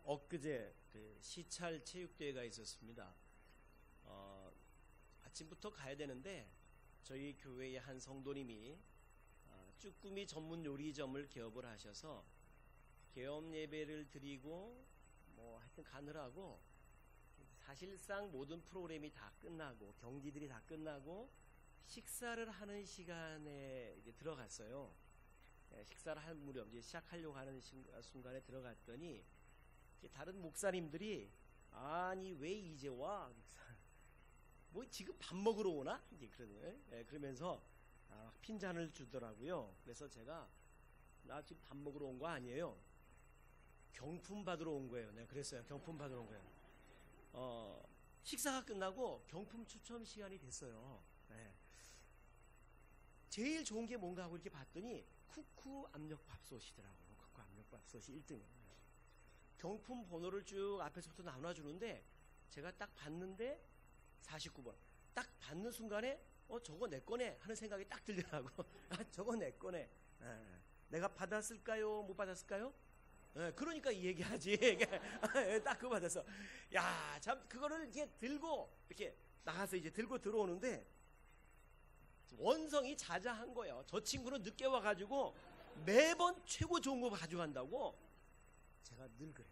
엊그제 시찰 체육대회가 있었습니다. 아침부터 가야 되는데 저희 교회의 한 성도님이 쭈꾸미 전문 요리점을 개업을 하셔서 개업 예배를 드리고 뭐 하여튼 가느라고 사실상 모든 프로그램이 다 끝나고 경기들이 다 끝나고 식사를 하는 시간에 이제 들어갔어요. 식사를 할 무렵 이제 시작하려고 하는 순간에 들어갔더니 다른 목사님들이 아니 왜 이제 와? 뭐 지금 밥 먹으러 오나? 이제 그러면서 핀잔을 주더라고요. 그래서 제가 나 지금 밥 먹으러 온 거 아니에요. 경품 받으러 온 거예요. 내가 그랬어요. 경품 받으러 온 거예요. 식사가 끝나고 경품 추첨 시간이 됐어요. 네. 제일 좋은 게 뭔가 하고 이렇게 봤더니 쿠쿠 압력밥솥이더라고요. 쿠쿠 압력밥솥이 1등이에요. 경품 번호를 쭉 앞에서부터 나눠주는데 제가 딱 봤는데 49번 딱 받는 순간에 저거 내 거네 하는 생각이 딱 들더라고. 저거 내 거네. 내가 받았을까요? 못 받았을까요? 그러니까 이 얘기하지. 딱 그거 받았어. 야, 참 그거를 이렇게 들고 이렇게 나가서 이제 들고 들어오는데 원성이 자자한 거예요. 저 친구는 늦게 와가지고 매번 최고 좋은 거 가져간다고. 제가 늘 그래요.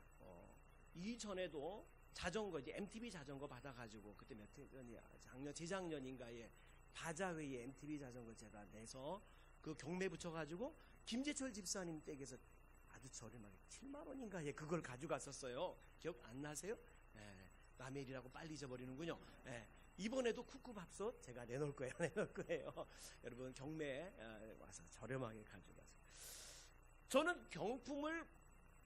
이전에도 자전거 이제 MTB 자전거 받아가지고 그때 몇 년이야? 작년 재작년인가에 바자회의 MTB 자전거 제가 내서 그 경매 붙여가지고 김재철 집사님 댁에서 아주 저렴하게 7만 원인가에 그걸 가져갔었어요. 기억 안 나세요? 남의 일이라고 빨리 잊어버리는군요. 이번에도 쿠쿠밥솥 제가 내놓을 거예요. 내놓을 거예요. 여러분 경매 와서 저렴하게 가져가서 저는 경품을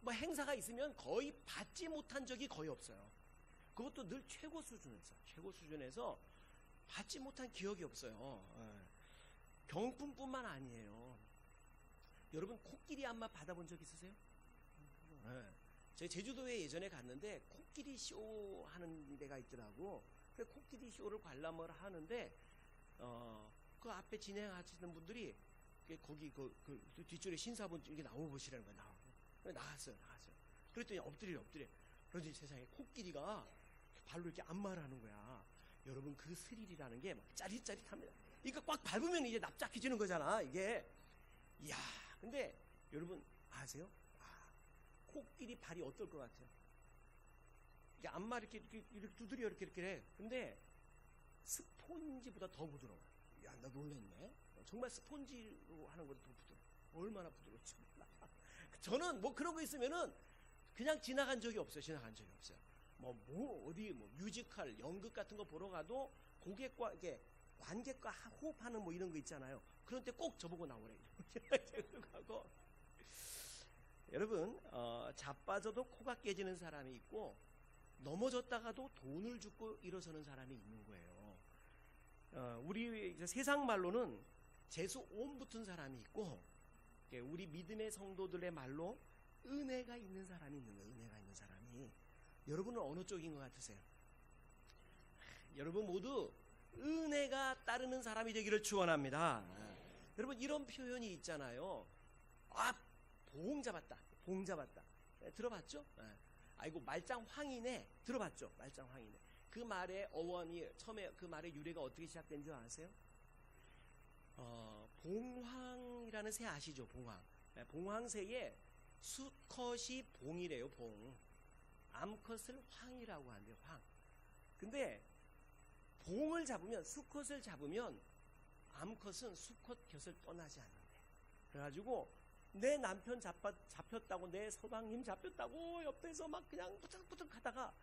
뭐 행사가 있으면 거의 받지 못한 적이 거의 없어요. 그것도 늘 최고 수준에서 받지 못한 기억이 없어요. 경품뿐만 아니에요. 여러분 코끼리 안마 받아본 적 있으세요? 제가 제주도에 예전에 갔는데 코끼리 쇼 하는 데가 있더라고. 그 코끼리 쇼를 관람을 하는데 그 앞에 진행하시는 분들이 거기 그 뒷줄에 신사분 이렇게 나와보시라는 거야. 나왔어요. 그랬더니 엎드려. 그러더니 세상에 코끼리가 발로 이렇게 안마를 하는 거야. 여러분 그 스릴이라는 게 막 짜릿짜릿합니다. 이거 꽉 밟으면 이제 납작해지는 거잖아. 이게. 이야, 근데 여러분 아세요? 코끼리 발이 어떨 것 같아요? 이게 안마 이렇게 두드려 이렇게 해. 근데 스폰지보다 더 부드러워. 야, 나 놀랬네. 정말 스폰지로 하는 것도 더 부드러워. 얼마나 부드러울지 몰라. 저는 뭐 그런 거 있으면은 그냥 지나간 적이 없어요. 어디 뮤지컬, 연극 같은 거 보러 가도 고객과 이게 관객과 호흡하는 뭐 이런 거 있잖아요. 그런 때 꼭 저보고 나오래. 하고 여러분 자빠져도 코가 깨지는 사람이 있고 넘어졌다가도 돈을 주고 일어서는 사람이 있는 거예요. 우리 세상 말로는 재수 온 붙은 사람이 있고 우리 믿음의 성도들의 말로 은혜가 있는 사람이 있는 거예요. 은혜가 있는 사람이. 여러분은 어느 쪽인 것 같으세요? 여러분 모두 은혜가 따르는 사람이 되기를 축원합니다. 여러분 이런 표현이 있잖아요. 봉 잡았다. 들어봤죠? 아이고 말짱 황이네. 들어봤죠? 말짱 황이네. 그 말의 어원이 처음에 그 말의 유래가 어떻게 시작된 줄 아세요? 봉황이라는 새 아시죠? 봉황새의 수컷이 봉이래요. 봉. 암컷을 황이라고 한대요. 황. 근데 봉을 잡으면 수컷을 잡으면 암컷은 수컷 곁을 떠나지 않는데. 그래가지고 내 남편 잡혔다고 내 서방님 잡혔다고 옆에서 막 그냥 부탁부탁 하다가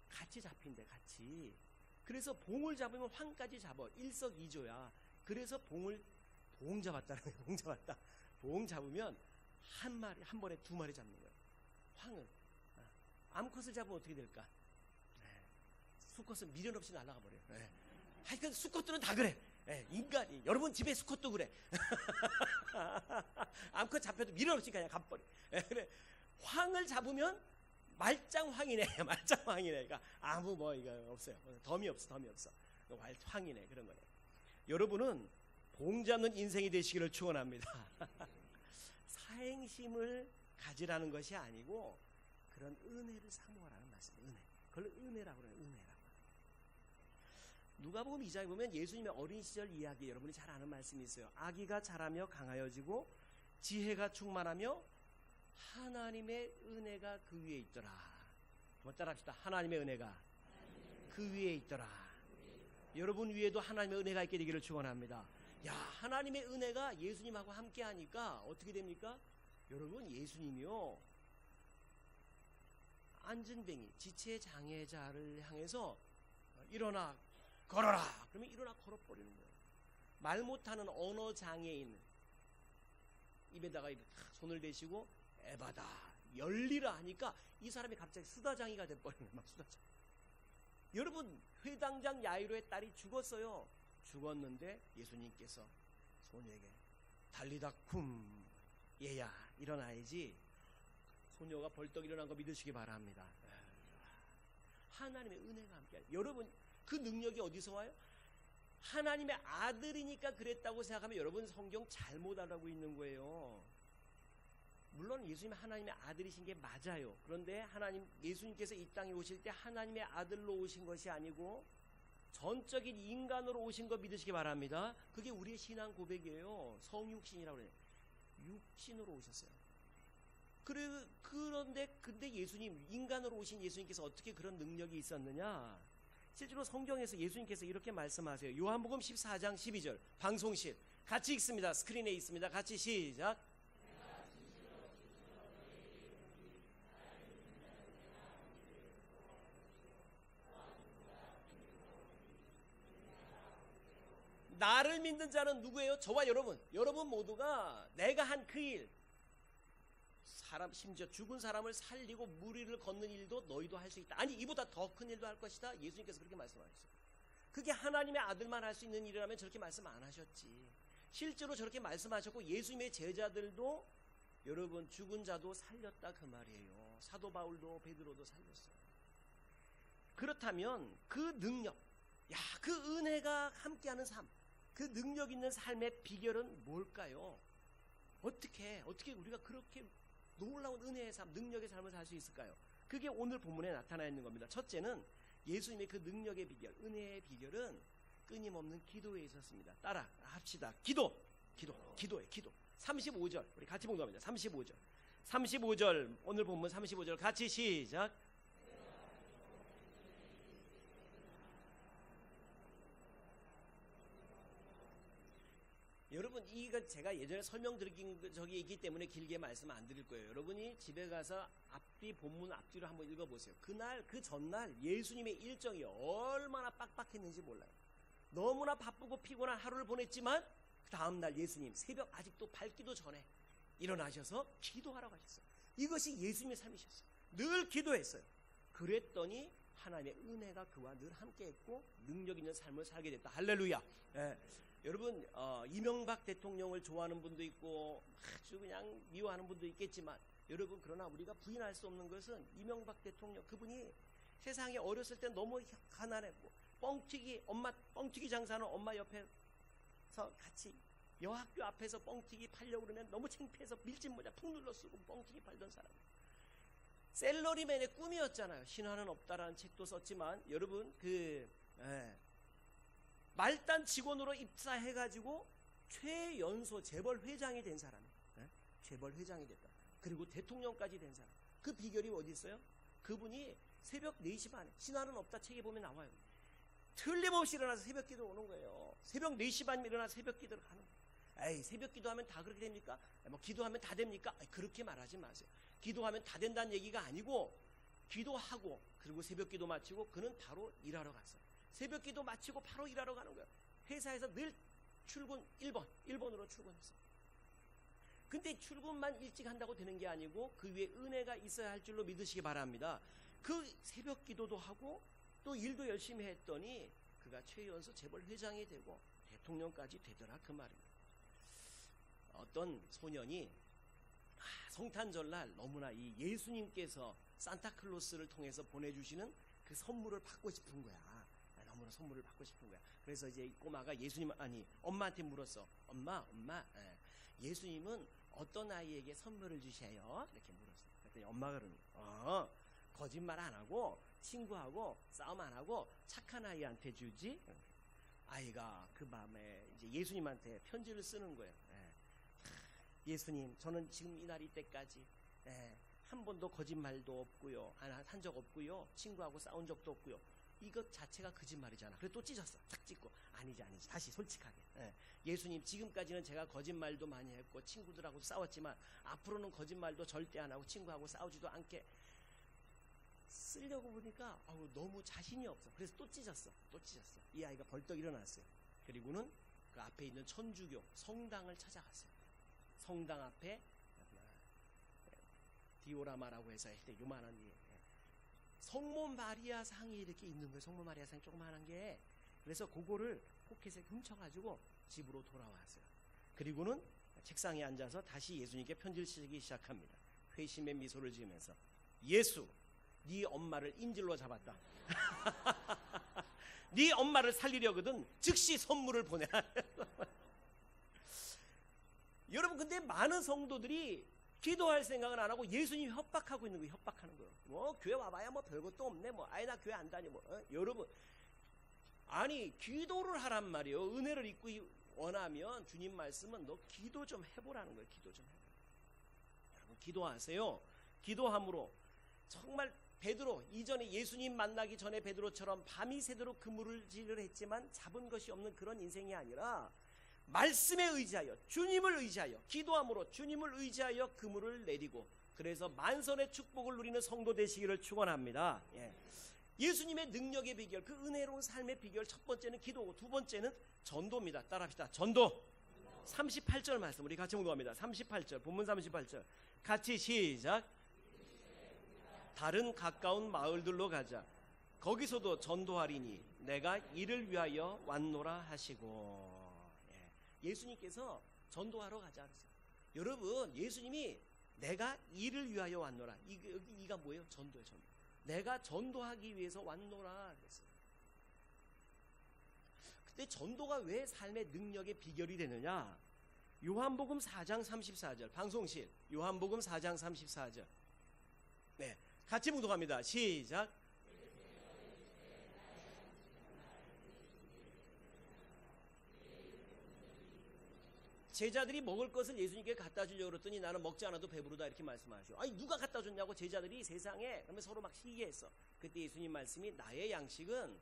같이 잡힌대. 같이. 그래서 봉을 잡으면 황까지 잡아. 일석이조야. 그래서 봉 잡았다는 거예요. 봉 잡았다. 봉 잡으면 한 번에 2마리 잡는 거예요. 황은. 암컷을 잡으면 어떻게 될까? 수컷은 미련 없이 날아가 버려요. 하여튼 수컷들은 다 그래. 인간이. 여러분 집에 수컷도 그래. 암컷 잡혀도 미련 없이 그냥 가버려. 그래. 황을 잡으면 말짱황이네. 말짱황이네. 그러니까 아무 이거 없어요. 덤이 없어. 황이네. 그런 거네. 여러분은 봉 잡는 인생이 되시기를 축원합니다. 사행심을 가지라는 것이 아니고 그런 은혜를 사모하라는 말씀이에요. 은혜. 그걸 은혜라고 그래요. 은혜라고. 누가복음 2장에 보면 예수님의 어린 시절 이야기, 여러분이 잘 아는 말씀이 있어요. 아기가 자라며 강하여지고 지혜가 충만하며 하나님의 은혜가 그 위에 있더라. 한번 따라합시다. 하나님의 은혜가 그 위에 있더라. 여러분 위에도 하나님의 은혜가 있게 되기를 축원합니다. 야, 하나님의 은혜가 예수님하고 함께 하니까 어떻게 됩니까? 여러분, 예수님이요, 안진뱅이, 지체장애자를 향해서 일어나 걸어라. 그러면 일어나 걸어버리는 거예요. 말 못하는 언어 장애인 입에다가 이렇게 손을 대시고 에바다 열리라 하니까 이 사람이 갑자기 수다장이가 돼버리는 거예요. 막 수다장. 여러분, 회당장 야이로의 딸이 죽었어요. 죽었는데 예수님께서 소녀에게 달리다 쿰, 얘야 일어나야지. 소녀가 벌떡 일어난 거 믿으시기 바랍니다. 하나님의 은혜가 함께. 여러분, 그 능력이 어디서 와요? 하나님의 아들이니까 그랬다고 생각하면 여러분 성경 잘못 알고 있는 거예요. 물론 예수님 하나님의 아들이신 게 맞아요. 그런데 예수님께서 이 땅에 오실 때 하나님의 아들로 오신 것이 아니고 전적인 인간으로 오신 거 믿으시기 바랍니다. 그게 우리의 신앙 고백이에요. 성육신이라고 그래요. 육신으로 오셨어요. 근데 예수님, 인간으로 오신 예수님께서 어떻게 그런 능력이 있었느냐? 실제로 성경에서 예수님께서 이렇게 말씀하세요. 요한복음 14장 12절 방송실 같이 읽습니다. 스크린에 있습니다. 같이 시작. 나를 믿는 자는 누구예요? 저와 여러분 모두가 내가 한 그 일, 심지어 죽은 사람을 살리고 무리를 걷는 일도 너희도 할 수 있다. 아니, 이보다 더 큰 일도 할 것이다. 예수님께서 그렇게 말씀하셨어요. 그게 하나님의 아들만 할 수 있는 일이라면 저렇게 말씀 안 하셨지. 실제로 저렇게 말씀하셨고 예수님의 제자들도 여러분 죽은 자도 살렸다 그 말이에요. 사도 바울도 베드로도 살렸어요. 그렇다면 그 능력, 그 은혜가 함께하는 삶, 그 능력 있는 삶의 비결은 뭘까요? 어떻게 우리가 그렇게 놀라운 은혜의 삶, 능력의 삶을 살 수 있을까요? 그게 오늘 본문에 나타나 있는 겁니다. 첫째는 예수님의 그 능력의 비결, 은혜의 비결은 끊임없는 기도에 있었습니다. 따라 합시다. 기도예요. 기도. 35절 우리 같이 봉독합니다. 35절 오늘 본문 35절 같이 시작. 여러분, 이거 제가 예전에 설명드린 적이 있기 때문에 길게 말씀 안 드릴 거예요. 여러분이 집에 가서 본문 앞뒤로 한번 읽어보세요. 그 전날 예수님의 일정이 얼마나 빡빡했는지 몰라요. 너무나 바쁘고 피곤한 하루를 보냈지만 그 다음날 예수님 새벽 아직도 밝기도 전에 일어나셔서 기도하러 가셨어요. 이것이 예수님의 삶이셨어요. 늘 기도했어요. 그랬더니 하나님의 은혜가 그와 늘 함께했고 능력 있는 삶을 살게 됐다. 할렐루야. 여러분, 이명박 대통령을 좋아하는 분도 있고 아주 그냥 미워하는 분도 있겠지만 여러분, 그러나 우리가 부인할 수 없는 것은 이명박 대통령, 그분이 세상에 어렸을 때 너무 가난했고 뻥튀기 장사하는 엄마 옆에서 같이 여학교 앞에서 뻥튀기 팔려고 그러면 너무 창피해서 밀짚 모자 푹 눌러 쓰고 뻥튀기 팔던 사람. 셀러리맨의 꿈이었잖아요. 신화는 없다라는 책도 썼지만 여러분, 말단 직원으로 입사해가지고 최연소 재벌 회장이 된 사람이에요. 재벌 회장이 됐다. 그리고 대통령까지 된 사람. 그 비결이 어디 있어요? 그분이 새벽 4시 반에, 신화는 없다 책에 보면 나와요. 틀림없이 일어나서 새벽 기도 오는 거예요. 새벽 4시 반에 일어나서 새벽 기도를 하는 거예요. 에이, 새벽 기도하면 다 그렇게 됩니까? 기도하면 다 됩니까? 그렇게 말하지 마세요. 기도하면 다 된다는 얘기가 아니고, 기도하고 그리고 새벽 기도 마치고 그는 바로 일하러 갔어요. 새벽 기도 마치고 바로 일하러 가는 거예요. 회사에서 늘 출근 1번으로 출근했어요. 근데 출근만 일찍 한다고 되는 게 아니고 그 위에 은혜가 있어야 할 줄로 믿으시기 바랍니다. 그 새벽 기도도 하고 또 일도 열심히 했더니 그가 최연소 재벌 회장이 되고 대통령까지 되더라 그 말입니다. 어떤 소년이 성탄절날 너무나 이 예수님께서 산타클로스를 통해서 보내주시는 그 선물을 받고 싶은 거야. 너무나 선물을 받고 싶은 거야. 그래서 이제 이 꼬마가 엄마한테 물었어. 엄마, 예수님은 어떤 아이에게 선물을 주셔요? 이렇게 물었어. 그랬더니 거짓말 안 하고 친구하고 싸움 안 하고 착한 아이한테 주지. 아이가 그 밤에 이제 예수님한테 편지를 쓰는 거예요. 예수님, 저는 지금 이 날 이때까지 한 번도 거짓말도 없고요, 한 적 없고요, 친구하고 싸운 적도 없고요. 이것 자체가 거짓말이잖아. 그래 또 찢었어. 탁 찢고 아니지 다시 솔직하게. 예수님, 지금까지는 제가 거짓말도 많이 했고 친구들하고 싸웠지만 앞으로는 거짓말도 절대 안 하고 친구하고 싸우지도 않게. 쓰려고 보니까 너무 자신이 없어. 그래서 또 찢었어. 이 아이가 벌떡 일어났어요. 그리고는 그 앞에 있는 천주교 성당을 찾아갔어요. 성당 앞에 디오라마라고 해서 요만한 성모 마리아 상이 이렇게 있는 거예요. 성모 마리아 상이 조그만한 게. 그래서 그거를 포켓에 훔쳐가지고 집으로 돌아왔어요. 그리고는 책상에 앉아서 다시 예수님께 편지를 쓰기 시작합니다. 회심의 미소를 지으면서, 예수, 네 엄마를 인질로 잡았다. 네 엄마를 살리려거든 즉시 선물을 보내라. 여러분, 근데 많은 성도들이 기도할 생각은 안 하고 예수님 협박하고 있는 거예요. 협박하는 거예요. 뭐 교회 와봐야 뭐 별것도 없네. 뭐 아이 나 교회 안 다니. 여러분, 아니 기도를 하란 말이에요. 은혜를 입고 원하면 주님 말씀은 너 기도 좀 해보라는 거예요. 기도 좀 해보라. 여러분, 기도하세요. 기도함으로 정말 베드로, 이전에 예수님 만나기 전에 베드로처럼 밤이 새도록 그물질을 했지만 잡은 것이 없는 그런 인생이 아니라 말씀에 의지하여, 주님을 의지하여, 기도함으로 주님을 의지하여 그물을 내리고, 그래서 만선의 축복을 누리는 성도 되시기를 축원합니다. 예수님의 능력의 비결, 그 은혜로운 삶의 비결, 첫 번째는 기도고 두 번째는 전도입니다. 따라합시다. 전도. 38절 말씀 우리 같이 묵도합니다. 38절, 본문 38절 같이 시작. 다른 가까운 마을들로 가자. 거기서도 전도하리니 내가 이를 위하여 왔노라 하시고. 예수님께서 전도하러 가자 그랬어요. 여러분, 예수님이 내가 이를 위하여 왔노라. 이가 뭐예요? 전도예요. 전도. 내가 전도하기 위해서 왔노라 그랬어요. 근데 전도가 왜 삶의 능력의 비결이 되느냐? 요한복음 4장 34절 방송실, 요한복음 4장 34절 같이 묵독합니다. 시작. 제자들이 먹을 것을 예수님께 갖다 주려고 그랬더니 나는 먹지 않아도 배부르다 이렇게 말씀하시오. 아니 누가 갖다 줬냐고 제자들이 세상에. 그러면 서로 막 시기했어. 그때 예수님 말씀이 나의 양식은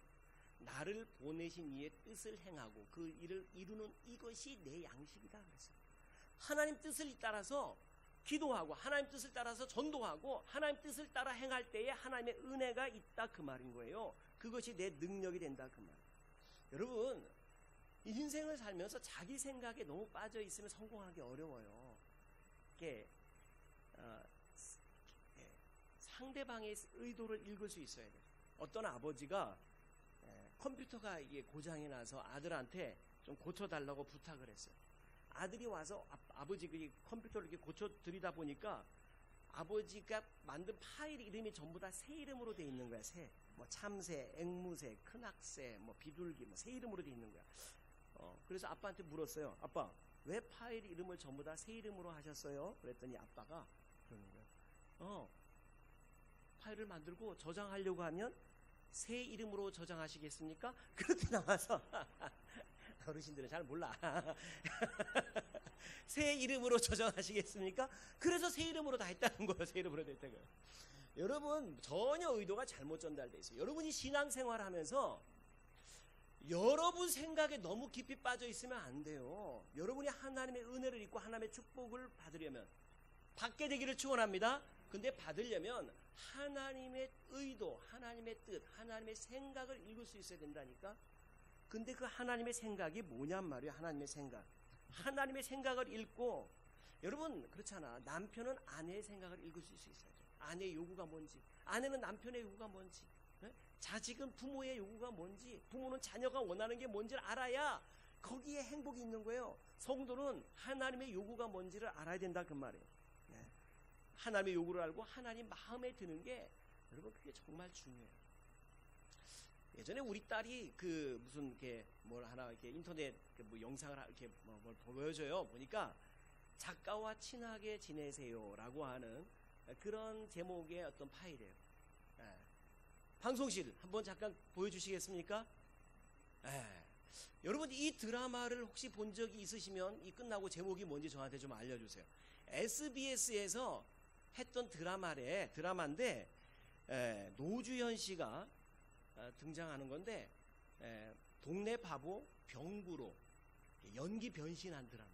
나를 보내신 이의 뜻을 행하고 그 일을 이루는 이것이 내 양식이다 그랬어요. 하나님 뜻을 따라서 기도하고 하나님 뜻을 따라서 전도하고 하나님 뜻을 따라 행할 때에 하나님의 은혜가 있다 그 말인 거예요. 그것이 내 능력이 된다 그 말. 여러분, 인생을 살면서 자기 생각에 너무 빠져 있으면 성공하기 어려워요. 이게 상대방의 의도를 읽을 수 있어야 돼요. 어떤 아버지가 컴퓨터가 이게 고장이 나서 아들한테 좀 고쳐달라고 부탁을 했어요. 아들이 와서 아버지 그 컴퓨터를 이렇게 고쳐드리다 보니까 아버지가 만든 파일 이름이 전부 다 새 이름으로 돼 있는 거야. 새, 뭐 참새, 앵무새, 큰악새, 뭐 비둘기, 뭐 새 이름으로 돼 있는 거야. 그래서 아빠한테 물었어요. 아빠, 왜 파일 이름을 전부 다 새 이름으로 하셨어요? 그랬더니 아빠가 그러는 거예요. 파일을 만들고 저장하려고 하면 새 이름으로 저장하시겠습니까? 그렇게 나와서 어르신들은 잘 몰라. 새 이름으로 저장하시겠습니까? 그래서 새 이름으로 다 했다는 거예요. 새 이름으로 다 했다는 거예요. 여러분, 전혀 의도가 잘못 전달되어 있어요. 여러분이 신앙생활 하면서 여러분 생각에 너무 깊이 빠져 있으면 안 돼요. 여러분이 하나님의 은혜를 입고 하나님의 축복을 받으려면, 받게 되기를 축원합니다. 근데 받으려면 하나님의 의도, 하나님의 뜻, 하나님의 생각을 읽을 수 있어야 된다니까. 근데 그 하나님의 생각이 뭐냔 말이에요. 하나님의 생각. 하나님의 생각을 읽고, 여러분 그렇잖아. 남편은 아내의 생각을 읽을 수 있어야 돼. 아내의 요구가 뭔지, 아내는 남편의 요구가 뭔지, 자식은 부모의 요구가 뭔지, 부모는 자녀가 원하는 게 뭔지를 알아야 거기에 행복이 있는 거예요. 성도는 하나님의 요구가 뭔지를 알아야 된다 그 말이에요. 하나님의 요구를 알고 하나님 마음에 드는 게, 여러분 그게 정말 중요해요. 예전에 우리 딸이 그 무슨 이렇게 뭘 하나 이렇게 인터넷 뭐 영상을 이렇게 뭘 보여줘요. 보니까 작가와 친하게 지내세요라고 하는 그런 제목의 어떤 파일이에요. 방송실 한번 잠깐 보여주시겠습니까? 여러분 이 드라마를 혹시 본 적이 있으시면 이 끝나고 제목이 뭔지 저한테 좀 알려주세요. SBS에서 했던 드라마인데 노주현 씨가 등장하는 건데 동네 바보 병구로 연기 변신한 드라마.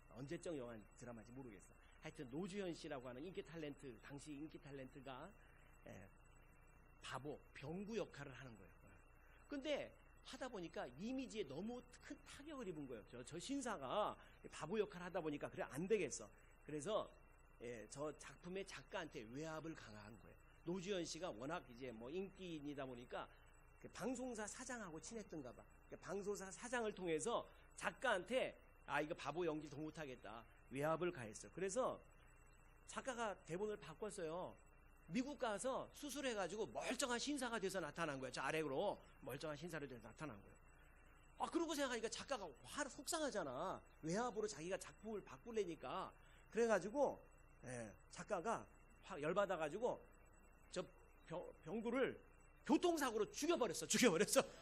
언제적 영화 드라마인지 모르겠어. 하여튼 노주현 씨라고 하는 인기 탤런트, 당시 인기 탤런트가 바보 병구 역할을 하는 거예요. 근데 하다 보니까 이미지에 너무 큰 타격을 입은 거예요. 저 신사가 바보 역할을 하다 보니까 그래 안 되겠어. 그래서 저 작품의 작가한테 외압을 강화한 거예요. 노주현 씨가 워낙 이제 뭐 인기인이다 보니까 그 방송사 사장하고 친했던가 봐. 그 방송사 사장을 통해서 작가한테 이거 바보 연기 더 못하겠다 외압을 가했어요. 그래서 작가가 대본을 바꿨어요. 미국 가서 수술해가지고 멀쩡한 신사가 돼서 나타난 거예요. 저 아래로 멀쩡한 신사로 돼서 나타난 거예요. 그러고 생각하니까 작가가 속상하잖아. 외압으로 자기가 작품을 바꾸려니까. 그래가지고 작가가 확 열받아가지고 저 병구를 교통사고로 죽여버렸어.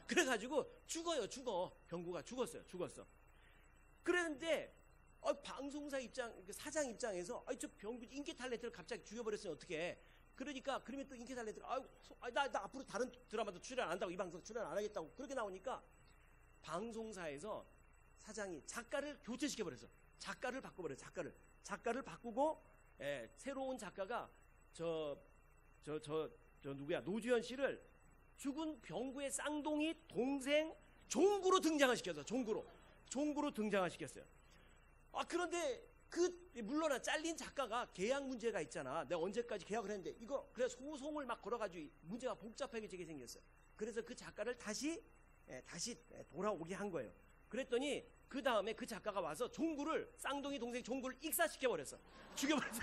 그래가지고 죽어. 병구가 죽었어. 그랬는데 방송사 사장 입장에서 저 병구 인기 탤런트를 갑자기 죽여버렸으면 어떡해. 그러니까 그러면 또 인기 탤런트가 나 앞으로 다른 드라마도 출연 안 한다고, 이 방송 출연 안 하겠다고 그렇게 나오니까 방송사에서 사장이 작가를 교체시켜버렸어. 작가를 바꿔버려. 작가를 바꾸고 새로운 작가가 저 누구야 노주현 씨를 죽은 병구의 쌍둥이 동생 종구로 등장을 시켰어. 종구로 등장을 시켰어요. 그런데 물론 잘린 작가가 계약 문제가 있잖아. 내가 언제까지 계약을 했는데 이거 그래 소송을 막 걸어가지고 문제가 복잡하게 되게 생겼어요. 그래서 그 작가를 다시 돌아오게 한 거예요. 그랬더니 그 다음에 그 작가가 와서 쌍둥이 동생 종구를 익사시켜버렸어. 죽여버렸어.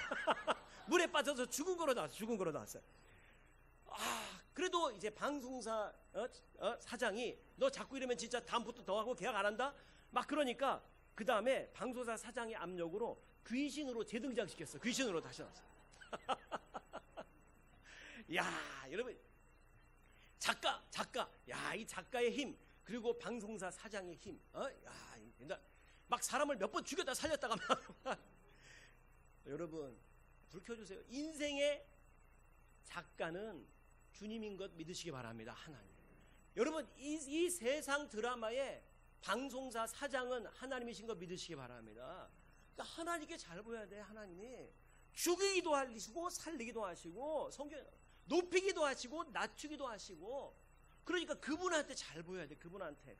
물에 빠져서 죽은 거로 나왔어요. 그래도 이제 방송사 사장이 너 자꾸 이러면 진짜 다음부터 더 하고 계약 안 한다? 막 그러니까 그 다음에 방송사 사장의 압력으로 귀신으로 재등장시켰어. 귀신으로 다시 나왔어. 야, 여러분 작가, 이 작가의 힘 그리고 방송사 사장의 힘, 막 사람을 몇 번 죽였다 살렸다가 막 여러분 불 켜주세요. 인생의 작가는 주님인 것 믿으시기 바랍니다. 하나님. 여러분 이 세상 드라마의 방송사 사장은 하나님이신 거 믿으시기 바랍니다. 그러니까 하나님께 잘 보여야 돼. 하나님이 죽이기도 하시고 살리기도 하시고 성경 높이기도 하시고 낮추기도 하시고, 그러니까 그분한테 잘 보여야 돼. 그분한테.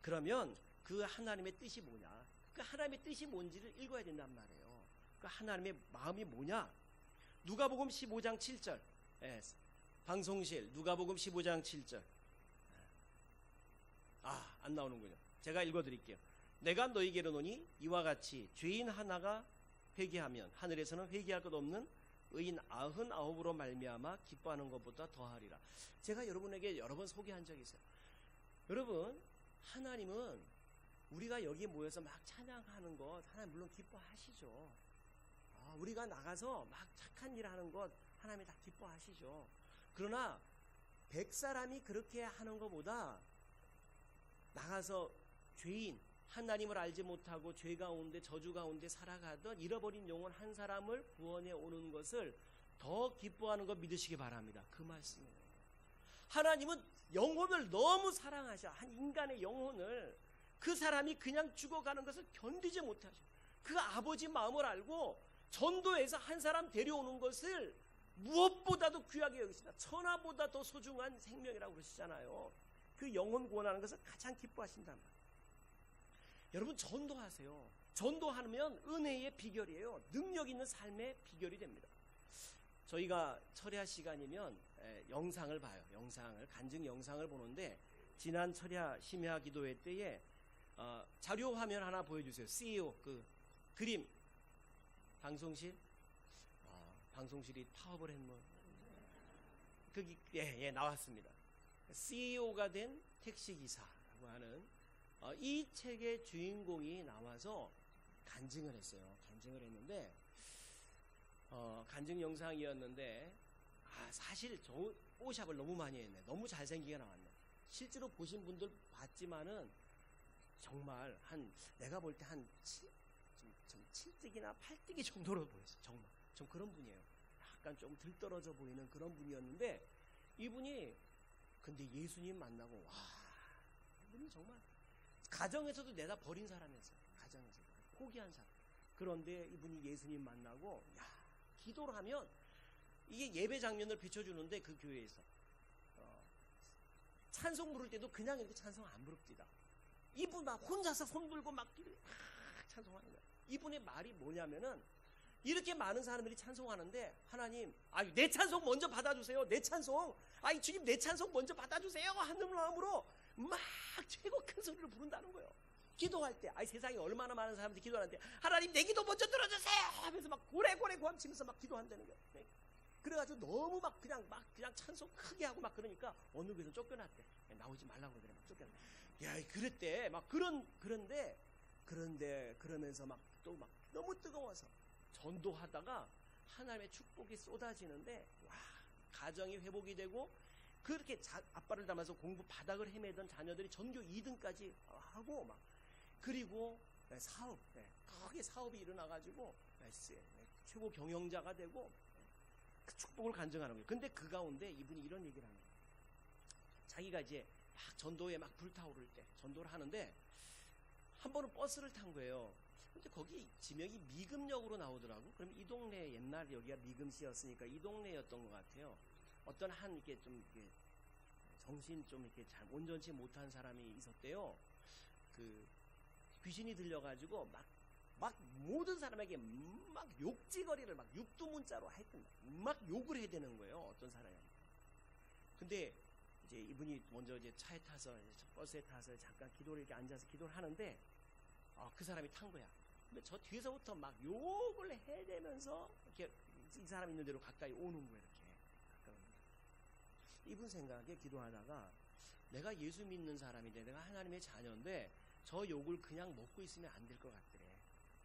그러면 그 하나님의 뜻이 뭐냐, 그 하나님의 뜻이 뭔지를 읽어야 된단 말이에요. 그 하나님의 마음이 뭐냐. 누가복음 15장 7절. 방송실 누가복음 15장 7절. 안 나오는군요. 제가 읽어드릴게요. 내가 너희에게 이르노니 이와 같이 죄인 하나가 회개하면 하늘에서는 회개할 것 없는 의인 99으로 말미암아 기뻐하는 것보다 더하리라. 제가 여러분에게 여러 번 소개한 적이 있어요. 여러분 하나님은 우리가 여기 모여서 막 찬양하는 것 하나님 물론 기뻐하시죠. 우리가 나가서 막 착한 일 하는 것 하나님이 다 기뻐하시죠. 그러나 100사람이 그렇게 하는 것보다 나가서 죄인, 하나님을 알지 못하고 죄 가운데 저주 가운데 살아가던 잃어버린 영혼 한 사람을 구원해 오는 것을 더 기뻐하는 것 믿으시기 바랍니다. 그 말씀이에요. 하나님은 영혼을 너무 사랑하셔. 한 인간의 영혼을, 그 사람이 그냥 죽어가는 것을 견디지 못하셔. 그 아버지 마음을 알고 전도해서 한 사람 데려오는 것을 무엇보다도 귀하게 여기시다. 천하보다 더 소중한 생명이라고 그러시잖아요. 그 영혼 구원하는 것을 가장 기뻐하신단 말이에요. 여러분 전도하세요. 전도하면 은혜의 비결이에요. 능력 있는 삶의 비결이 됩니다. 저희가 철야 시간이면 영상을 봐요. 간증 영상을 보는데 지난 철야 심야 기도회 때에 자료 화면 하나 보여주세요. CEO 그 그림 방송실 방송실이 파업을 했뭐 거기 나왔습니다. CEO가 된 택시기사라고 하는 이 책의 주인공이 나와서 간증을 했어요. 간증을 했는데 간증 영상이었는데 사실 저 뽀샵을 너무 많이 했네. 너무 잘생기게 나왔네. 실제로 보신 분들 봤지만은 정말 내가 볼 때 한 7뜨기나 8뜨기 정도로 보였어요. 정말 좀 그런 분이에요. 약간 좀 들떨어져 보이는 그런 분이었는데 이분이 근데 예수님 만나고 이분이 정말 가정에서도 내다 버린 사람이었어요. 가정에서도 포기한 사람. 그런데 이분이 예수님 만나고 기도를 하면 이게 예배 장면을 비춰주는데 그 교회에서 찬송 부를 때도 그냥 이렇게 찬송 안 부릅니다. 이분 막 혼자서 손 들고 막 찬송하는 거예요. 이분의 말이 뭐냐면은 이렇게 많은 사람들이 찬송하는데 하나님 내 찬송 먼저 받아주세요. 내 찬송 주님 내 찬송 먼저 받아주세요 하는 마음으로 막 최고 큰 소리를 부른다는 거예요. 기도할 때 세상에 얼마나 많은 사람들이 기도하는데 하나님 내 기도 먼저 들어주세요 하면서 막 고래고래 고함치면서 막 기도한다는 거예요. 네. 그래가지고 너무 막 그냥 찬송 크게 하고 막 그러니까 어느 교회에서 쫓겨났대. 나오지 말라고 그래. 막 쫓겨났대. 그랬대. 막 그런데 그러면서 막 또 막 너무 뜨거워서 전도하다가 하나님의 축복이 쏟아지는데 가정이 회복이 되고 그렇게 아빠를 닮아서 공부 바닥을 헤매던 자녀들이 전교 2등까지 하고 막 그리고 크게 사업이 일어나가지고 최고 경영자가 되고 그 축복을 간증하는 거예요. 근데 그 가운데 이분이 이런 얘기를 하는 거예요. 자기가 이제 막 전도에 막 불타오를 때 전도를 하는데 한 번은 버스를 탄 거예요. 근데 거기 지명이 미금역으로 나오더라고. 그럼 이 동네 옛날 여기가 미금시였으니까 이 동네였던 것 같아요. 어떤 이렇게 좀 이렇게 정신 좀 이렇게 잘 온전치 못한 사람이 있었대요. 그 귀신이 들려가지고 막 모든 사람에게 막 욕지거리를 막 육두문자로 하여튼 막 욕을 해야 되는 거예요. 어떤 사람이. 근데 이제 이분이 먼저 이제 차에 타서 버스에 타서 잠깐 기도를 이렇게 앉아서 기도를 하는데 그 사람이 탄 거야. 근데 저 뒤에서부터 막 욕을 해대면서 이렇게 이 사람 있는 데로 가까이 오는 거예요. 이렇게 가까이. 이분 생각에 기도하다가 내가 예수 믿는 사람인데 내가 하나님의 자녀인데 저 욕을 그냥 먹고 있으면 안 될 것 같더래.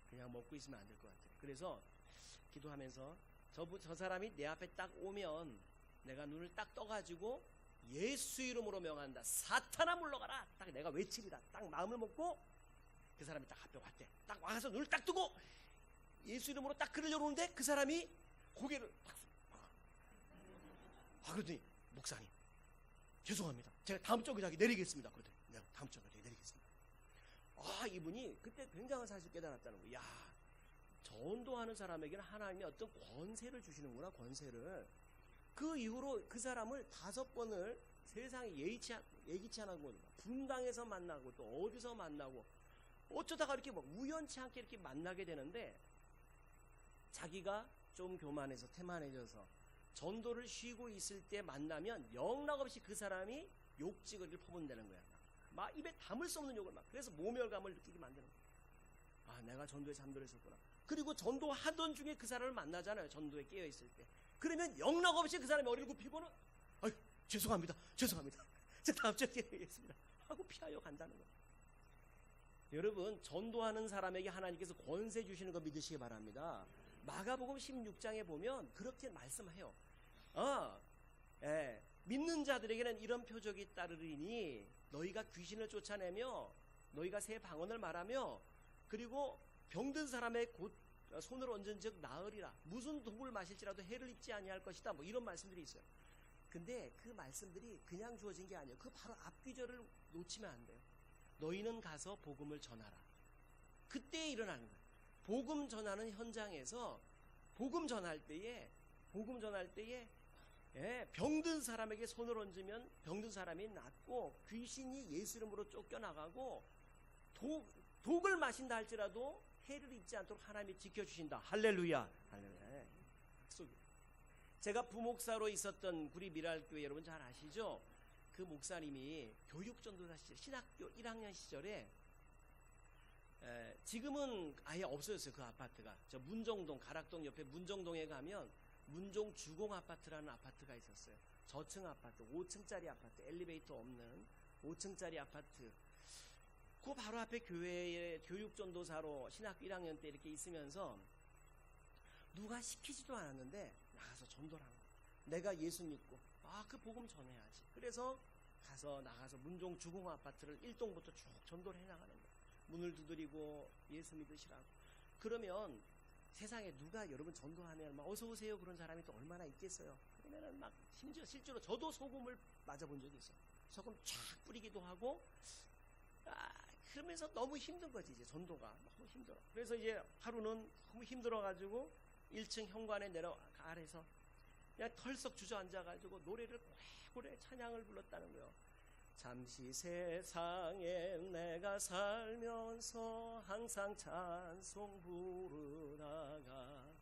그냥 먹고 있으면 안 될 것 같더래. 그래서 기도하면서 저 사람이 내 앞에 딱 오면 내가 눈을 딱 떠가지고 예수 이름으로 명한다. 사탄아 물러가라. 딱 내가 외칩니다. 딱 마음을 먹고 그 사람이 딱 앞에 왔대. 딱 와서 눈을 딱 뜨고 예수 이름으로 딱 그러려고 하는데 그 사람이 고개를 그러더니 목사님 죄송합니다. 제가 다음 정거장에 내리겠습니다. 그러더니 내가 다음 정거장에 내리겠습니다. 이분이 그때 굉장한 사실을 깨달았다는 거야. 전도하는 사람에게는 하나님이 어떤 권세를 주시는구나. 권세를. 그 이후로 그 사람을 5번을 세상에 예기치 않은 분당에서 만나고 또 어디서 만나고 어쩌다가 이렇게 막 우연치 않게 이렇게 만나게 되는데 자기가 좀 교만해서 태만해져서 전도를 쉬고 있을 때 만나면 영락없이 그 사람이 욕지거리를 퍼붓는다는 거야. 막 입에 담을 수 없는 욕을 막. 그래서 모멸감을 느끼게 만드는 거야. 내가 전도에 잠들었었구나. 그리고 전도하던 중에 그 사람을 만나잖아요. 전도에 깨어있을 때. 그러면 영락없이 그 사람이 머리를 굽히고는 죄송합니다. 제가 다음 주에 깨어있겠습니다. 하고 피하여 간다는 거야. 여러분 전도하는 사람에게 하나님께서 권세 주시는 거 믿으시기 바랍니다. 마가복음 16장에 보면 그렇게 말씀해요. 믿는 자들에게는 이런 표적이 따르리니 너희가 귀신을 쫓아내며 너희가 새 방언을 말하며 그리고 병든 사람의 곧 손을 얹은 즉 나으리라. 무슨 독을 마실지라도 해를 입지 아니할 것이다. 뭐 이런 말씀들이 있어요. 근데 그 말씀들이 그냥 주어진 게 아니에요. 그 바로 앞귀절을 놓치면 안 돼요. 너희는 가서 복음을 전하라. 그때 일어나는 거예요. 복음 전하는 현장에서 복음 전할 때에 병든 사람에게 손을 얹으면 병든 사람이 낫고 귀신이 예수 이름으로 쫓겨나가고 독을 마신다 할지라도 해를 입지 않도록 하나님이 지켜주신다. 할렐루야. 할렐루야. 제가 부목사로 있었던 구리 미랄교회 여러분 잘 아시죠? 그 목사님이 교육전도사 시절 신학교 1학년 시절에 지금은 아예 없어졌어요. 그 아파트가. 저 문정동 가락동 옆에 문정동에 가면 문종 주공 아파트라는 아파트가 있었어요. 저층 아파트 5층짜리 아파트 엘리베이터 없는 5층짜리 아파트. 그 바로 앞에 교회에 교육전도사로 신학교 1학년 때 이렇게 있으면서 누가 시키지도 않았는데 나가서 전도를 한 거예요. 내가 예수 믿고 그 복음 전해야지. 그래서 나가서 문종 주공 아파트를 1동부터 쭉 전도를 해나가는 거예요. 문을 두드리고 예수 믿으시라고. 그러면 세상에 누가 여러분 전도하면 막 어서 오세요 그런 사람이 또 얼마나 있겠어요. 그러면은 막 심지어 실제로 저도 소금을 맞아본 적이 있어요. 소금 쫙 뿌리기도 하고 그러면서 너무 힘든 거지. 이제 전도가 너무 힘들어. 그래서 이제 하루는 너무 힘들어가지고 1층 현관에 아래서 그냥 털썩 주저앉아가지고 노래를 고래고래 찬양을 불렀다는 거예요. 잠시 세상에 내가 살면서 항상 찬송 부르다가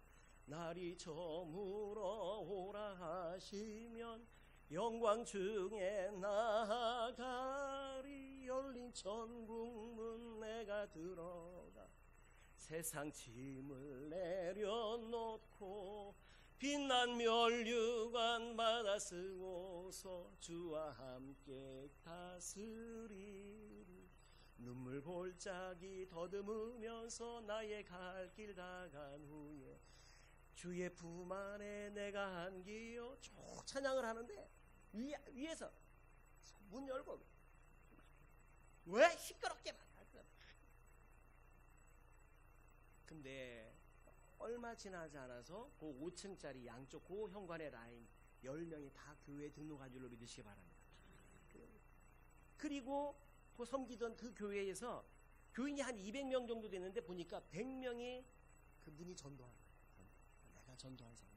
날이 저물어 오라 하시면 영광 중에 나아가리. 열린 천국문 내가 들어가 세상 짐을 내려놓고 빛난 면류관 받아 쓰고서 주와 함께 다스리리. 눈물 볼짝이 더듬으면서 나의 갈 길 다 간 후에 주의 품 안에 내가 안기어 쭉 찬양을 하는데 위에서 문 열고 왜 시끄럽게 막. 근데 얼마 지나지 않아서 그 5층짜리 양쪽 그 현관의 라인 10명이 다 교회에 등록한 줄로 믿으시기 바랍니다. 그리고 그 섬기던 그 교회에서 교인이 한 200명 정도 됐는데 보니까 100명이 그분이 전도한 거예요. 내가 전도한 사람.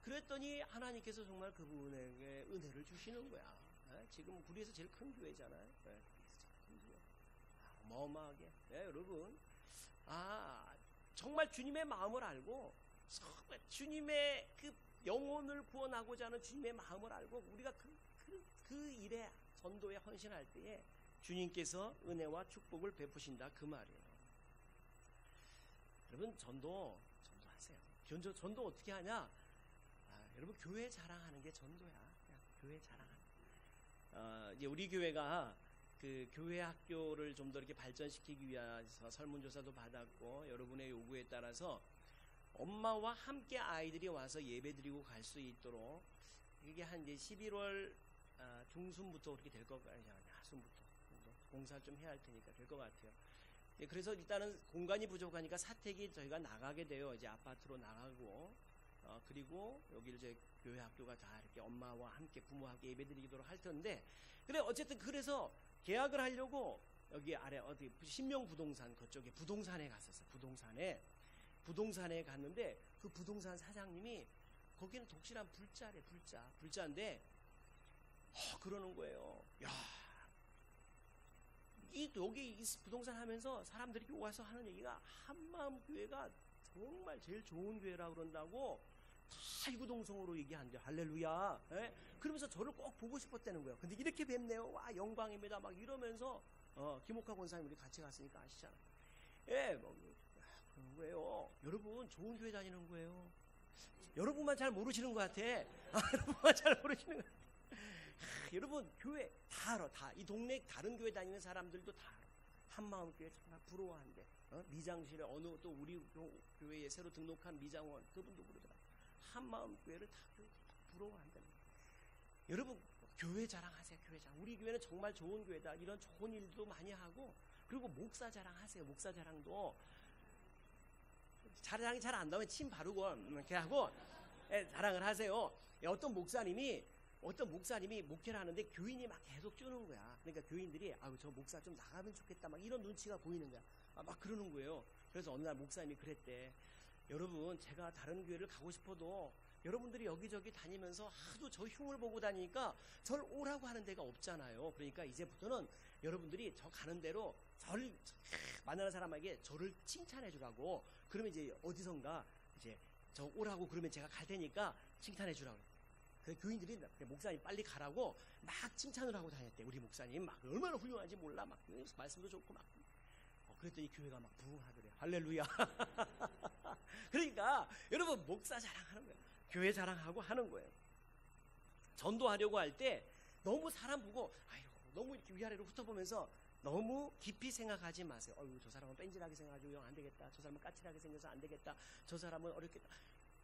그랬더니 하나님께서 정말 그분에게 은혜를 주시는 거야. 지금 구리에서 제일 큰 교회잖아요. 구리에서 제일 큰 교회. 어마어마하게. 여러분, 정말 주님의 마음을 알고 주님의 그 영혼을 구원하고자 하는 주님의 마음을 알고 우리가 그 일에 전도에 헌신할 때에 주님께서 은혜와 축복을 베푸신다 그 말이에요. 여러분 전도하세요. 전도 어떻게 하냐? 여러분 교회 자랑하는 게 전도야. 그냥 교회 자랑하는. 이제 우리 교회가 그 교회 학교를 좀 더 이렇게 발전시키기 위해서 설문조사도 받았고 여러분의 요구에 따라서 엄마와 함께 아이들이 와서 예배드리고 갈 수 있도록 이게 한 이제 11월 중순부터 그렇게 될 것 같아요. 하순부터 공사를 좀 해야 할 테니까 될 것 같아요. 그래서 일단은 공간이 부족하니까 사택이 저희가 나가게 돼요. 이제 아파트로 나가고 그리고 여기를 이제 교회 학교가 다 이렇게 엄마와 함께 부모와 함께 예배드리도록 할 텐데 그래 어쨌든 그래서 계약을 하려고 여기 아래 어디 신명 부동산 그쪽에 부동산에 갔었어요. 부동산에 갔는데 그 부동산 사장님이 거기는 독실한 불자인데 그러는 거예요. 야, 여기 이 부동산 하면서 사람들이 와서 하는 얘기가 한마음 교회가 정말 제일 좋은 교회라 그런다고 다 이구동성으로 얘기한대요. 할렐루야. 그러면서 저를 꼭 보고 싶었다는 거예요. 근데 이렇게 뵙네요. 와 영광입니다. 막 이러면서 김옥하 권사님 우리 같이 갔으니까 아시잖아요. 그런 거예요. 여러분 좋은 교회 다니는 거예요. 여러분만 잘 모르시는 것 같아. 여러분만 잘 모르시는 것 같아. 여러분 교회 다 알아. 다 이 동네 다른 교회 다니는 사람들도 다 알아. 한마음 교회 정말 부러워한대. 미장실에 어느 또 우리 교회에 새로 등록한 미장원 그분도 그러더라. 한마음 교회를 다 부러워한다는 거예요. 여러분 교회 자랑하세요. 교회 자랑. 우리 교회는 정말 좋은 교회다. 이런 좋은 일도 많이 하고 그리고 목사 자랑하세요. 목사 자랑도 자랑이 잘 안 나오면 침 바르고 이렇게 하고 자랑을 하세요. 어떤 목사님이 목회를 하는데 교인이 막 계속 쪼는 거야. 그러니까 교인들이 저 목사 좀 나가면 좋겠다 막 이런 눈치가 보이는 거야. 막 그러는 거예요. 그래서 어느 날 목사님이 그랬대. 여러분 제가 다른 교회를 가고 싶어도 여러분들이 여기저기 다니면서 하도 저 흉을 보고 다니니까 절 오라고 하는 데가 없잖아요. 그러니까 이제부터는 여러분들이 저 가는 대로 저를 만나는 사람에게 저를 칭찬해 주라고. 그러면 이제 어디선가 이제 저 오라고 그러면 제가 갈 테니까 칭찬해 주라고. 그래서 교인들이 목사님 빨리 가라고 막 칭찬을 하고 다녔대. 우리 목사님 막 얼마나 훌륭한지 몰라. 막 말씀도 좋고 막. 그랬더니 교회가 막 부흥하더래. 할렐루야. 그러니까 여러분 목사 자랑하는 거예요. 교회 자랑하고 하는 거예요. 전도하려고 할 때 너무 사람 보고 너무 이렇게 위아래로 훑어보면서 너무 깊이 생각하지 마세요. 어유 저 사람은 뺀질하게 생각하고 영 안 되겠다. 저 사람은 까칠하게 생겨서 안 되겠다. 저 사람은 어렵겠다.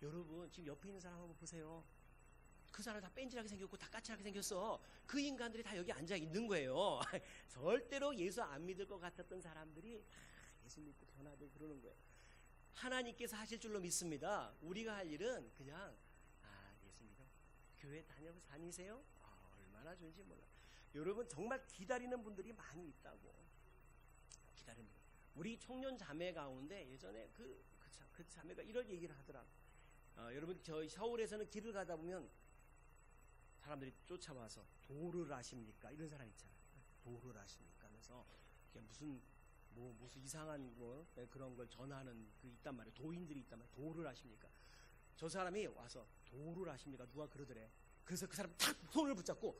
여러분 지금 옆에 있는 사람 한번 보세요. 그 사람 다 뺀질하게 생겼고 다 까칠하게 생겼어. 그 인간들이 다 여기 앉아 있는 거예요. 절대로 예수 안 믿을 것 같았던 사람들이 예수 믿고 변화되고 그러는 거예요. 하나님께서 하실 줄로 믿습니다. 우리가 할 일은 그냥 예수 믿어. 교회 다니세요? 얼마나 좋은지 몰라. 여러분 정말 기다리는 분들이 많이 있다고. 기다리는 분. 우리 청년 자매 가운데 예전에 그 자매가 이런 얘기를 하더라고. 여러분 저희 서울에서는 길을 가다 보면 사람들이 쫓아와서 도를 아십니까? 이런 사람 있잖아요. 도를 아십니까? 하면서 무슨 이상한 그런 걸 전하는 그 있단 말이에요. 도인들이 있단 말이에요. 도를 아십니까? 저 사람이 와서 도를 아십니까? 누가 그러더래. 그래서 그 사람 탁 손을 붙잡고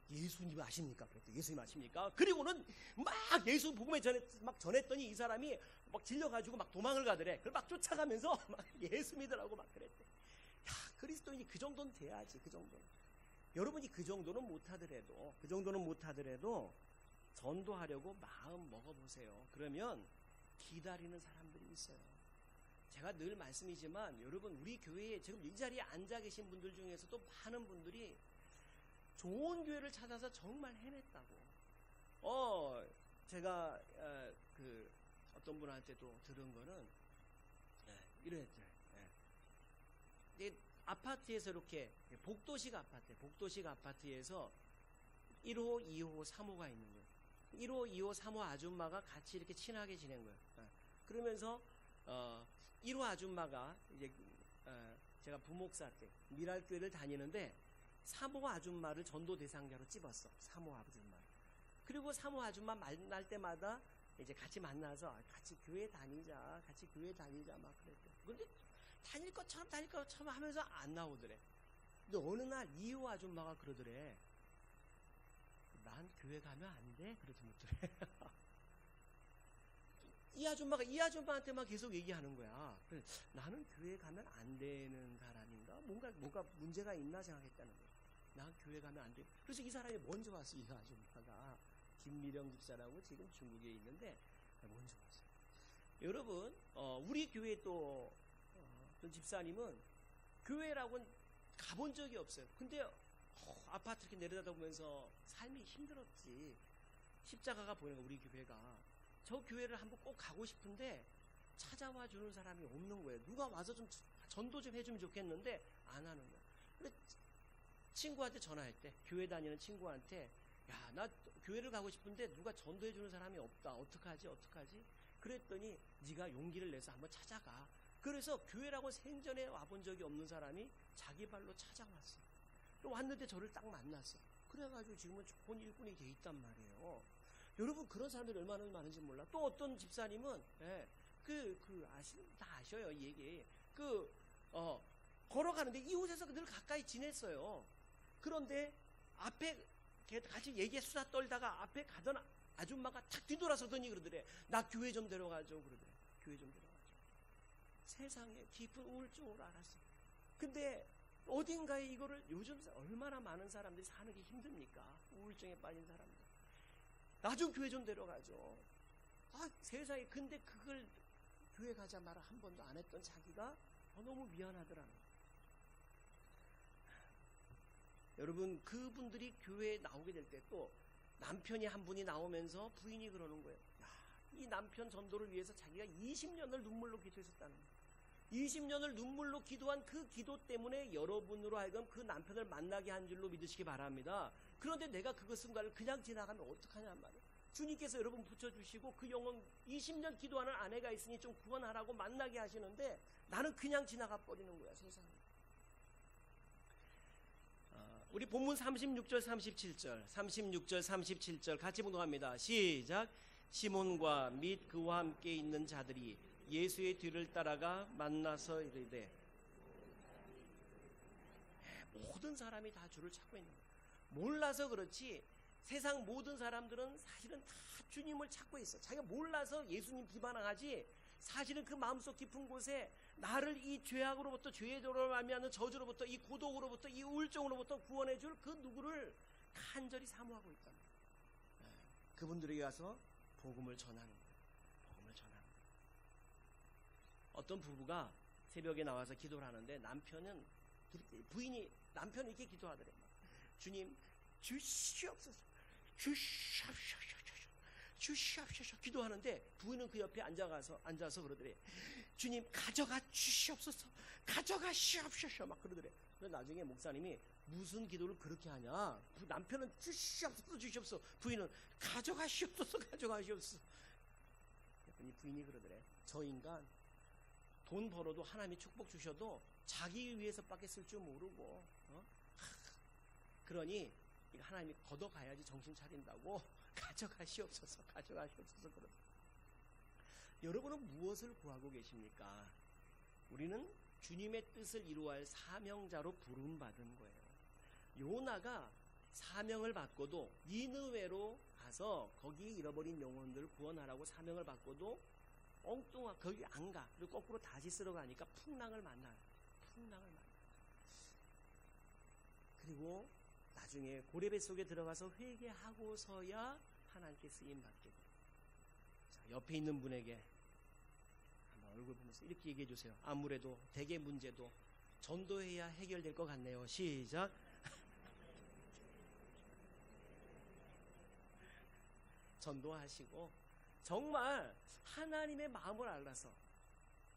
예수님 아십니까? 그랬더니 예수님 아십니까? 그리고는 막 예수 복음에 전했더니 이 사람이 막 질려가지고 막 도망을 가더래. 그걸 막 쫓아가면서 막 예수 믿으라고 막 그랬대. 야, 그리스도인이 그 정도는 돼야지. 그 정도는. 여러분이 그 정도는 못하더라도 전도하려고 마음 먹어보세요. 그러면 기다리는 사람들이 있어요. 제가 늘 말씀이지만 여러분 우리 교회에 지금 이 자리에 앉아 계신 분들 중에서도 많은 분들이 좋은 교회를 찾아서 정말 헤맸다고. 제가 어떤 분한테도 들은 거는 이랬대. 아파트에서 이렇게 복도식 아파트에서 1호, 2호, 3호가 있는 거예요. 1호, 2호, 3호 아줌마가 같이 이렇게 친하게 지낸 거예요. 그러면서 1호 아줌마가 이제 제가 부목사 때 미랄교회를 다니는데 3호 아줌마를 전도 대상자로 찝었어. 3호 아줌마를. 그리고 3호 아줌마 만날 때마다 이제 같이 만나서 같이 교회 다니자 막 그랬대. 근데 다닐 것처럼 하면서 안 나오더래. 근데 어느 날 2호 아줌마가 그러더래. 난 교회 가면 안 돼? 그러더래. 이 아줌마한테만 계속 얘기하는 거야. 나는 교회 가면 안 되는 사람인가? 뭔가 문제가 있나 생각했다는 거야. 난 교회 가면 안 돼. 그래서 이 사람이 먼저 왔어. 이 아줌마가 김미령 집사라고 지금 중국에 있는데 먼저 왔어요. 여러분 우리 교회 또 어떤 집사님은 교회라고는 가본 적이 없어요. 근데 아파트 이렇게 내려다보면서 보면서 삶이 힘들었지. 십자가가 보이는 거 우리 교회가. 저 교회를 한번 꼭 가고 싶은데 찾아와 주는 사람이 없는 거예요. 누가 와서 좀 전도 좀 해주면 좋겠는데 안 하는 거야. 그래 친구한테 전화할 때 교회 다니는 친구한테 야, 나 교회를 가고 싶은데 누가 전도해 주는 사람이 없다. 어떡하지? 그랬더니 네가 용기를 내서 한번 찾아가. 그래서 교회라고 생전에 와본 적이 없는 사람이 자기 발로 찾아왔어. 왔는데 저를 딱 만났어. 그래가지고 지금은 좋은 일꾼이 돼 있단 말이에요. 여러분 그런 사람들이 얼마나 많은지 몰라. 또 어떤 집사님은 다 아셔요 이 얘기. 걸어가는데 이웃에서 늘 가까이 지냈어요. 그런데 앞에 같이 얘기 수다 떨다가 앞에 가던 아줌마가 탁 뒤돌아서더니 그러더래. 나 교회 좀 데려가죠. 그러더래. 교회 좀 데려가죠. 세상에 깊은 우울증을 알았어. 근데 어딘가에 이거를 요즘 얼마나 많은 사람들이 사는 게 힘듭니까? 우울증에 빠진 사람들. 나 좀 교회 좀 데려가죠. 세상에. 근데 그걸 교회 가자 말아 한 번도 안 했던 자기가 너무 미안하더라는 거예요. 여러분 그분들이 교회에 나오게 될 때 또 남편이 한 분이 나오면서 부인이 그러는 거예요. 이 남편 전도를 위해서 자기가 20년을 눈물로 기도했었다는 거예요. 20년을 눈물로 기도한 그 기도 때문에 여러분으로 하여금 그 남편을 만나게 한 줄로 믿으시기 바랍니다. 그런데 내가 그 순간을 그냥 지나가면 어떡하냔 말이에요. 주님께서 여러분 붙여주시고 그 영혼 20년 기도하는 아내가 있으니 좀 구원하라고 만나게 하시는데 나는 그냥 지나가 버리는 거야 세상에. 우리 본문 36절 37절 같이 봉독합니다. 시작. 시몬과 및 그와 함께 있는 자들이 예수의 뒤를 따라가 만나서 이르되 모든 사람이 다 주를 찾고 있는 거예요. 몰라서 그렇지 세상 모든 사람들은 사실은 다 주님을 찾고 있어. 자기가 몰라서 예수님 비방하지 사실은 그 마음속 깊은 곳에 나를 이 죄악으로부터 죄로 말미암는 저주로부터 이 고독으로부터 이 우울증으로부터 구원해 줄 그 누구를 간절히 사모하고 있단 말이에요. 그분들에게 가서 복음을 전하는 거예요. 복음을 전하는 거예요. 어떤 부부가 새벽에 나와서 기도를 하는데 남편이 이렇게 기도하더래요. 주님 주시옵소서, 주시옵소서 기도하는데 부인은 그 옆에 앉아서 그러더래. 주님 가져가 주시옵소서, 가져가시옵소서 막 그러더래. 그래서 나중에 목사님이 무슨 기도를 그렇게 하냐? 남편은 주시옵소서 주시옵소서, 부인은 가져가시옵소서 가져가시옵소서. 그랬더니 부인이 그러더래. 저 인간 돈 벌어도 하나님이 축복 주셔도 자기 위해서밖에 쓸 줄 모르고 그러니 이거 하나님이 걷어가야지 정신 차린다고 가져가시옵소서 가져가시옵소서 그러더래. 여러분은 무엇을 구하고 계십니까? 우리는 주님의 뜻을 이루어야 할 사명자로 부름받은 거예요. 요나가 사명을 받고도 니느웨로 가서 거기 잃어버린 영혼들을 구원하라고 사명을 받고도 엉뚱한 거기 안 가. 그리고 거꾸로 다시 쓸어 가니까 풍랑을 만나요. 그리고 나중에 고레벳 속에 들어가서 회개하고서야 하나님께 쓰임 받게 돼요. 자, 옆에 있는 분에게 한번 얼굴 보면서 이렇게 얘기해 주세요. 아무래도 대개 문제도 전도해야 해결될 것 같네요. 시작. 전도하시고 정말 하나님의 마음을 알아서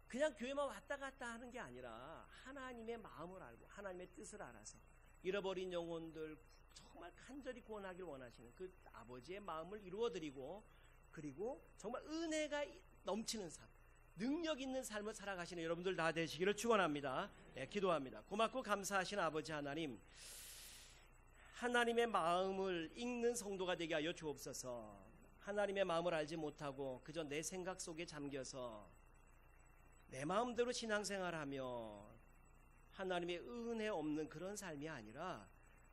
그냥 교회만 왔다 갔다 하는 게 아니라 하나님의 마음을 알고 하나님의 뜻을 알아서 잃어버린 영혼들 정말 간절히 구원하길 원하시는 그 아버지의 마음을 이루어드리고 그리고 정말 은혜가 넘치는 삶, 능력 있는 삶을 살아가시는 여러분들 다 되시기를 축원합니다. 네, 기도합니다. 고맙고 감사하신 아버지 하나님, 하나님의 마음을 읽는 성도가 되게 하여 주옵소서. 하나님의 마음을 알지 못하고 그저 내 생각 속에 잠겨서 내 마음대로 신앙생활하며 하나님의 은혜 없는 그런 삶이 아니라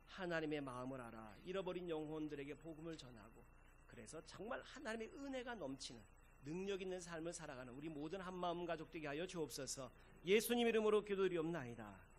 하나님의 마음을 알아 잃어버린 영혼들에게 복음을 전하고 그래서 정말 하나님의 은혜가 넘치는 능력 있는 삶을 살아가는 우리 모든 한마음 가족 되게 하여 주옵소서. 예수님 이름으로 기도드리옵나이다.